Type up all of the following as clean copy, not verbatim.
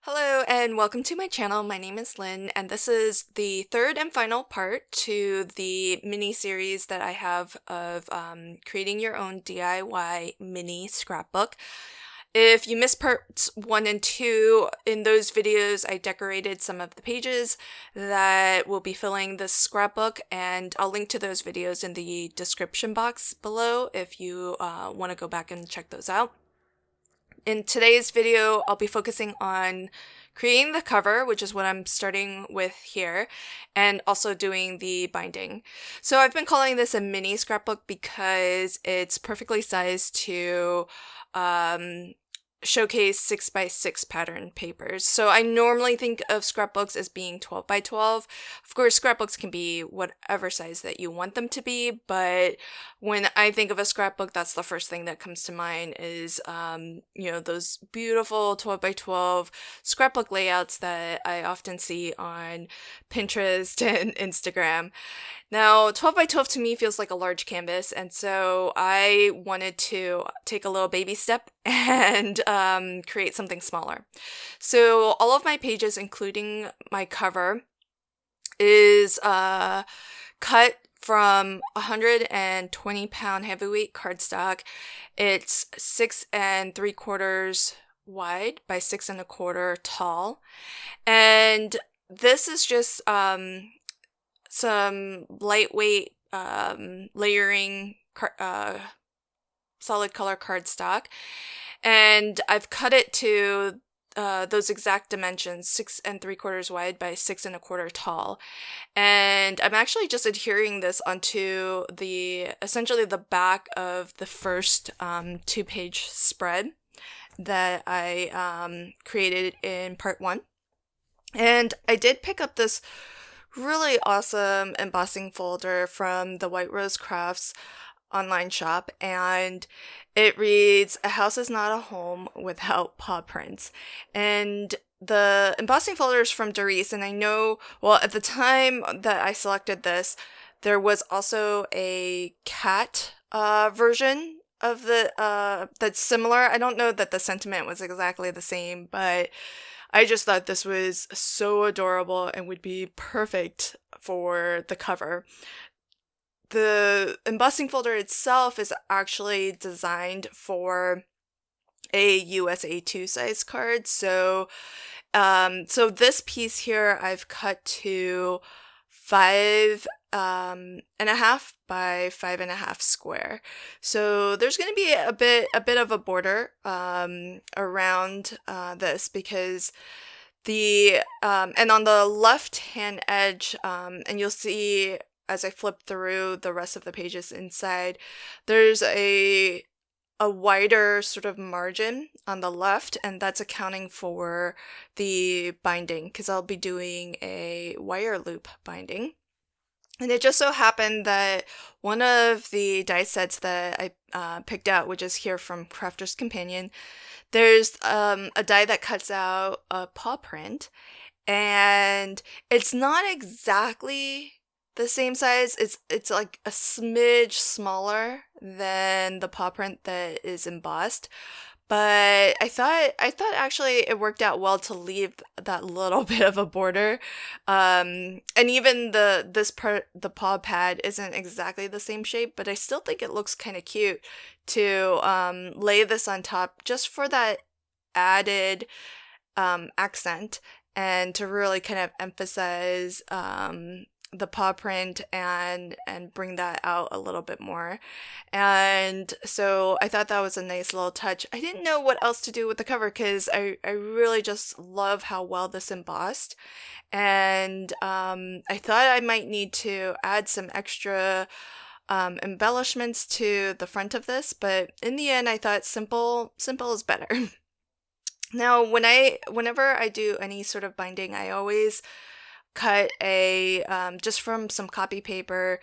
Hello and welcome to my channel. My name is Lynn and this is the third and final part to the mini series that I have of creating your own DIY mini scrapbook. If you missed parts 1 and 2, in those videos I decorated some of the pages that will be filling this scrapbook, and I'll link to those videos in the description box below if you want to go back and check those out. In today's video, I'll be focusing on creating the cover, which is what I'm starting with here, and also doing the binding. So I've been calling this a mini scrapbook because it's perfectly sized to showcase 6x6 pattern papers. So I normally think of scrapbooks as being 12x12. Of course, scrapbooks can be whatever size that you want them to be, but when I think of a scrapbook, that's the first thing that comes to mind is, those beautiful 12x12 scrapbook layouts that I often see on Pinterest and Instagram. Now, 12x12 to me feels like a large canvas, and so I wanted to take a little baby step and create something smaller. So all of my pages, including my cover, is cut from 120-pound heavyweight cardstock. It's 6 3/4 wide by 6 1/4 tall, and this is just some lightweight layering solid color cardstock, and I've cut it to those exact dimensions, 6 3/4 wide by 6 1/4 tall. And I'm actually just adhering this onto essentially the back of the first 2-page spread that I created in part 1. And I did pick up this really awesome embossing folder from the White Rose Crafts online shop, and it reads, "A house is not a home without paw prints." And the embossing folder is from Doris, and I know, well, at the time that I selected this, there was also a cat version of that's similar. I don't know that the sentiment was exactly the same, but I just thought this was so adorable and would be perfect for the cover. The embossing folder itself is actually designed for a USA 2 size card. So this piece here I've cut to 5.5 by 5.5 square. So there's going to be a bit of a border around this, because and on the left hand edge, and you'll see as I flip through the rest of the pages inside, there's a wider sort of margin on the left, and that's accounting for the binding, because I'll be doing a wire loop binding. And it just so happened that one of the die sets that I picked out, which is here from Crafter's Companion, there's a die that cuts out a paw print, and it's not exactly the same size. It's like a smidge smaller than the paw print that is embossed, but I thought actually it worked out well to leave that little bit of a border. And even the paw pad isn't exactly the same shape, but I still think it looks kind of cute to lay this on top just for that added accent, and to really kind of emphasize the paw print and bring that out a little bit more. And so I thought that was a nice little touch. I didn't know what else to do with the cover, because I really just love how well this embossed, and I thought I might need to add some extra embellishments to the front of this, but in the end I thought simple is better. Now, whenever I do any sort of binding, I always cut just from some copy paper,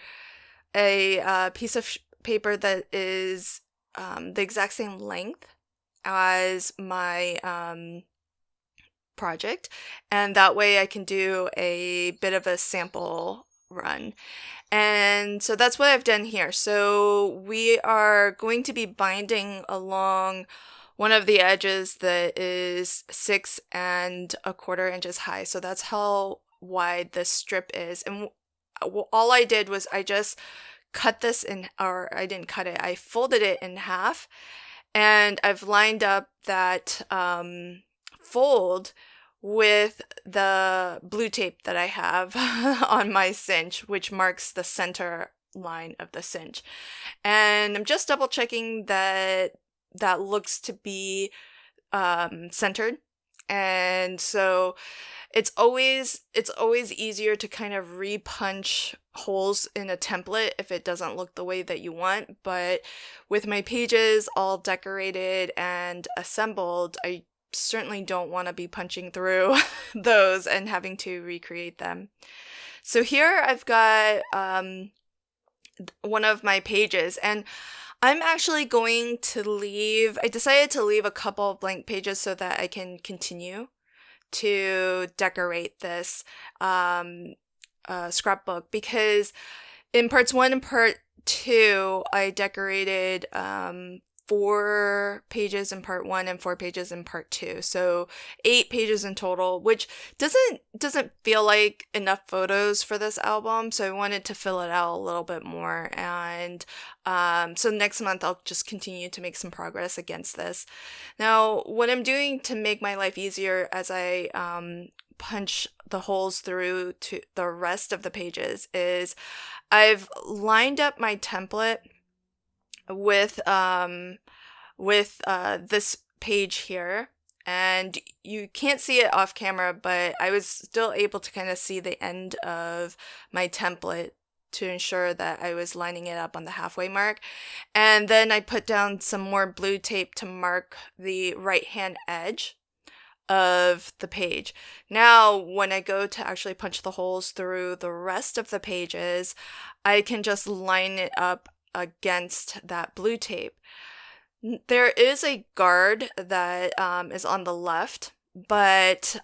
a piece of paper that is the exact same length as my project, and that way I can do a bit of a sample run. And so that's what I've done here. So we are going to be binding along one of the edges that is 6¼ inches high. So that's how wide this strip is. And all I did was I just cut this in, or I didn't cut it, I folded it in half, and I've lined up that fold with the blue tape that I have on my cinch, which marks the center line of the cinch. And I'm just double checking that that looks to be centered. And so it's always easier to kind of repunch holes in a template if it doesn't look the way that you want. But with my pages all decorated and assembled, I certainly don't want to be punching through those and having to recreate them. So here I've got one of my pages, and I'm actually going to I decided to leave a couple of blank pages so that I can continue to decorate this scrapbook, because in parts 1 and part 2, I decorated 4 pages in part 1 and 4 pages in part 2. So 8 pages in total, which doesn't feel like enough photos for this album. So I wanted to fill it out a little bit more. And so next month I'll just continue to make some progress against this. Now, what I'm doing to make my life easier as I punch the holes through to the rest of the pages is I've lined up my template with this page here, and you can't see it off camera, but I was still able to kind of see the end of my template to ensure that I was lining it up on the halfway mark. And then I put down some more blue tape to mark the right hand edge of the page. Now, when I go to actually punch the holes through the rest of the pages, I can just line it up against that blue tape. There is a guard that is on the left, but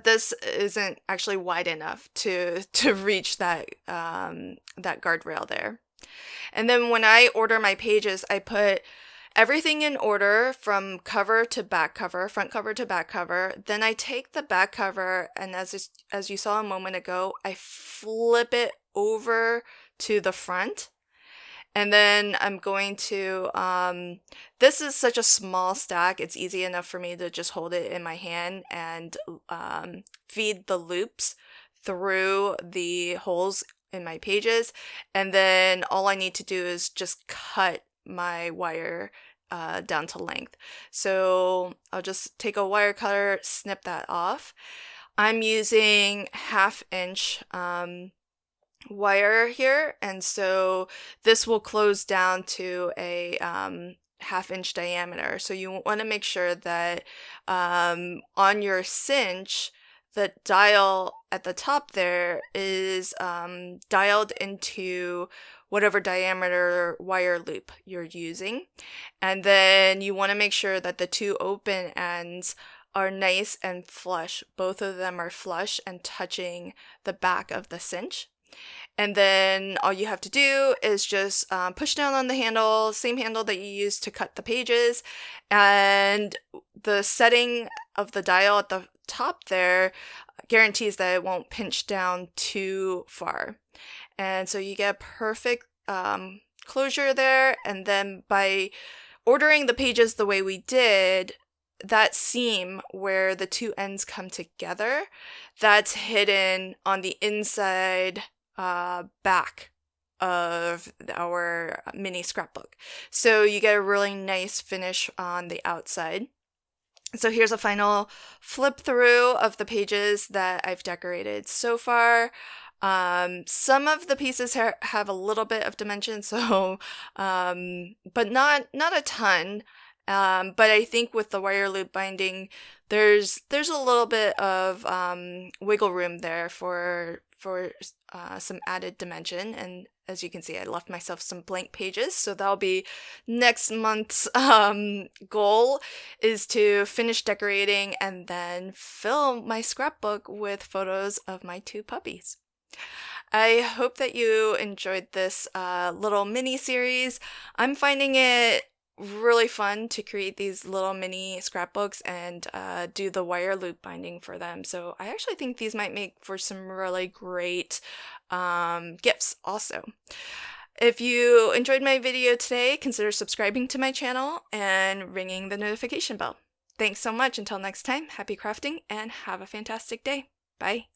this isn't actually wide enough to reach that guardrail there. And then when I order my pages, I put everything in order from cover to back cover, front cover to back cover. Then I take the back cover, and as you saw a moment ago, I flip it over to the front. And then I'm going to, this is such a small stack, it's easy enough for me to just hold it in my hand and feed the loops through the holes in my pages. And then all I need to do is just cut my wire down to length. So I'll just take a wire cutter, snip that off. I'm using 1/2 inch wire here, and so this will close down to a 1/2 inch diameter. So you want to make sure that on your cinch, the dial at the top there is dialed into whatever diameter wire loop you're using. And then you want to make sure that the 2 open ends are nice and flush. Both of them are flush and touching the back of the cinch. And then all you have to do is just push down on the handle, same handle that you use to cut the pages, and the setting of the dial at the top there guarantees that it won't pinch down too far. And so you get perfect closure there. And then by ordering the pages the way we did, that seam where the 2 ends come together, that's hidden on the inside back of our mini scrapbook. So you get a really nice finish on the outside. So here's a final flip through of the pages that I've decorated so far. Some of the pieces have a little bit of dimension, so but not a ton. But I think with the wire loop binding, there's a little bit of wiggle room there for some added dimension. And as you can see, I left myself some blank pages, so that'll be next month's goal, is to finish decorating and then fill my scrapbook with photos of my 2 puppies. I hope that you enjoyed this little mini series. I'm finding it really fun to create these little mini scrapbooks and do the wire loop binding for them. So I actually think these might make for some really great gifts also. If you enjoyed my video today, consider subscribing to my channel and ringing the notification bell. Thanks so much. Until next time, happy crafting and have a fantastic day. Bye.